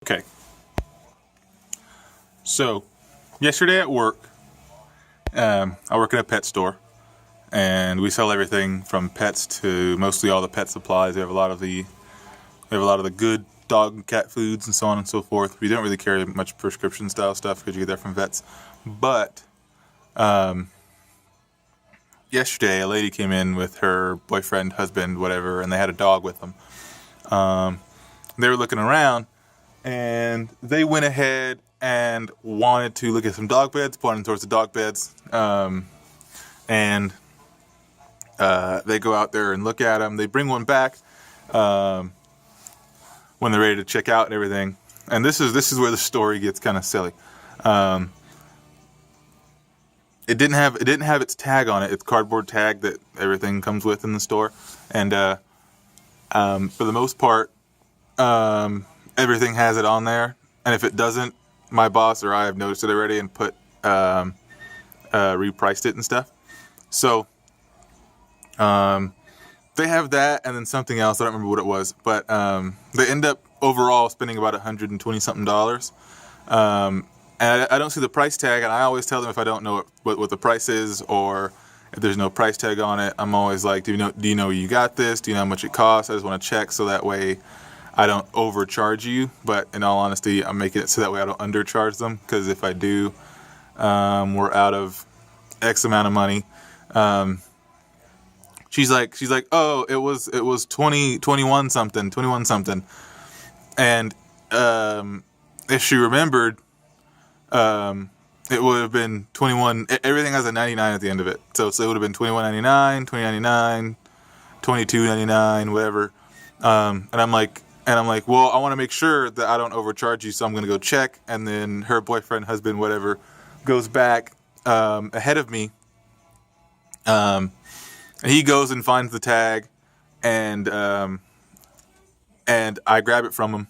Okay. So, yesterday at work, I work at a pet store, and we sell everything from pets to mostly all the pet supplies. We have a lot of the good dog and cat foods and so on and so forth. We don't really carry much prescription style stuff because you get that from vets. But yesterday, a lady came in with her boyfriend, husband, whatever, and they had a dog with them. They were looking around, and they went ahead and wanted to look at some dog beds, pointing towards the dog beds. And they go out there and look at them. They bring one back when they're ready to check out and everything. And this is where the story gets kind of silly. It didn't have its tag on it. It's cardboard tag that everything comes with in the store. And for the most part, everything has it on there. And if it doesn't, my boss or I have noticed it already and repriced it and stuff. So they have that and then something else. I don't remember what it was, but they end up overall spending about $120 something. And I don't see the price tag, and I always tell them if I don't know what the price is, or if there's no price tag on it, I'm always like, do you know you got this? Do you know how much it costs? I just want to check so that way I don't overcharge you. But in all honesty, I'm making it so that way I don't undercharge them, because if I do, we're out of X amount of money. She's like, oh, it was 21 something. And if she remembered, it would have been 21. Everything has a 99 at the end of it, so it would have been 21.99, 20.99, 22.99, whatever. And I'm like, well, I want to make sure that I don't overcharge you, so I'm gonna go check. And then her boyfriend, husband, whatever, goes back ahead of me. And he goes and finds the tag, and I grab it from him,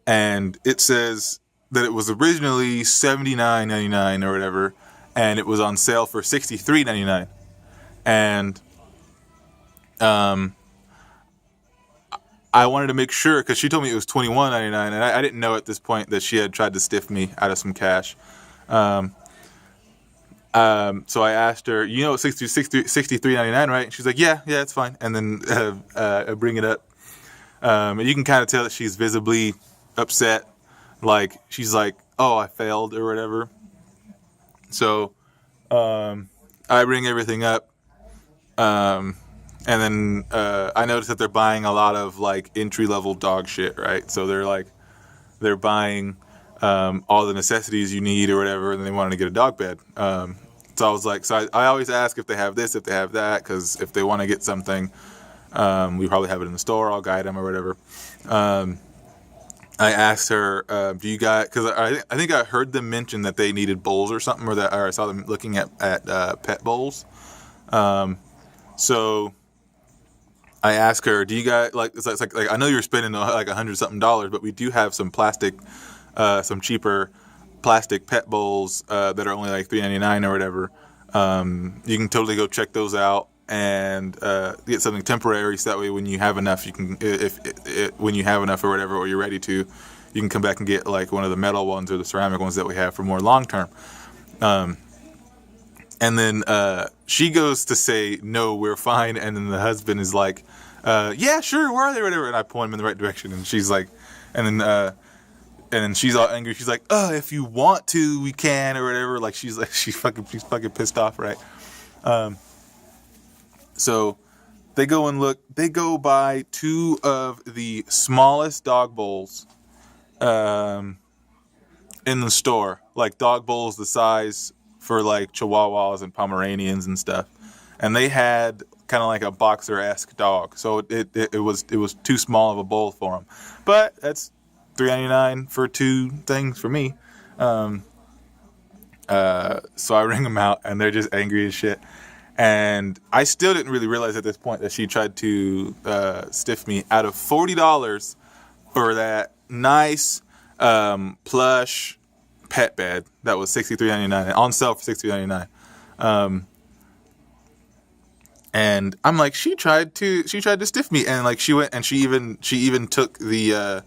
and it says that it was originally $79.99 or whatever, and it was on sale for $63.99. And I wanted to make sure, because she told me it was $21.99, and I didn't know at this point that she had tried to stiff me out of some cash. So I asked her, you know, $63.99, right? And she's like, yeah, it's fine. And then I bring it up, and you can kind of tell that she's visibly upset. Like, she's like, oh, I failed or whatever. So I bring everything up, and then I noticed that they're buying a lot of like entry-level dog shit, right? So they're buying all the necessities you need or whatever, and then they wanted to get a dog bed. So I was like, I always ask if they have this, if they have that, because if they want to get something, we probably have it in the store. I'll guide them or whatever. I asked her, do you guys, because I think I heard them mention that they needed bowls or something, or I saw them looking at pet bowls. So I asked her, do you guys, like, it's like I know you're spending like $100 something, but we do have some some cheaper plastic pet bowls that are only like $3.99 or whatever. You can totally go check those out and get something temporary, so that way when you have enough, you can, when you have enough or whatever, or you're ready to, you can come back and get like one of the metal ones or the ceramic ones that we have for more long term. And then she goes to say, no, we're fine. And then the husband is like, yeah, sure, where are they, whatever. And I point him in the right direction, and she's like, and then she's all angry. She's like, oh, if you want to, we can, or whatever. Like, she's fucking pissed off, right? So they go and look. They go buy two of the smallest dog bowls in the store, like dog bowls the size for like Chihuahuas and Pomeranians and stuff. And they had kind of like a boxer-esque dog, so it was too small of a bowl for them. But that's $3.99 for two things for me. So I ring them out, and they're just angry as shit. And I still didn't really realize at this point that she tried to stiff me out of $40 for that nice plush pet bed that was $63.99 on sale for $63.99. And I'm like, she tried to stiff me, and like she went and she even took the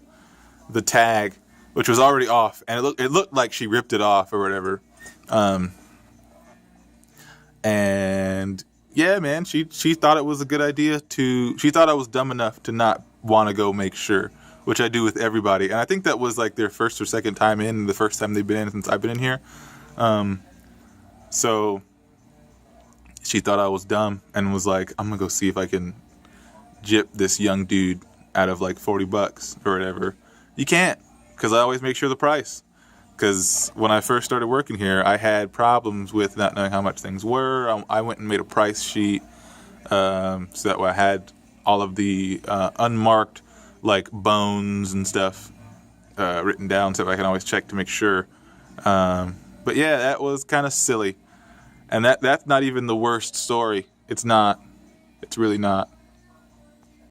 tag which was already off, and it looked like she ripped it off or whatever. And yeah, man, she thought it was a good idea she thought I was dumb enough to not want to go make sure, which I do with everybody. And I think that was like their first or second time in, the first time they've been in since I've been in here. So she thought I was dumb and was like, I'm gonna go see if I can gyp this young dude out of like $40 or whatever. You can't, because I always make sure the price. Because when I first started working here, I had problems with not knowing how much things were. I went and made a price sheet so that way I had all of the unmarked like bones and stuff written down so I can always check to make sure. But yeah, that was kind of silly. And that's not even the worst story. It's not. It's really not.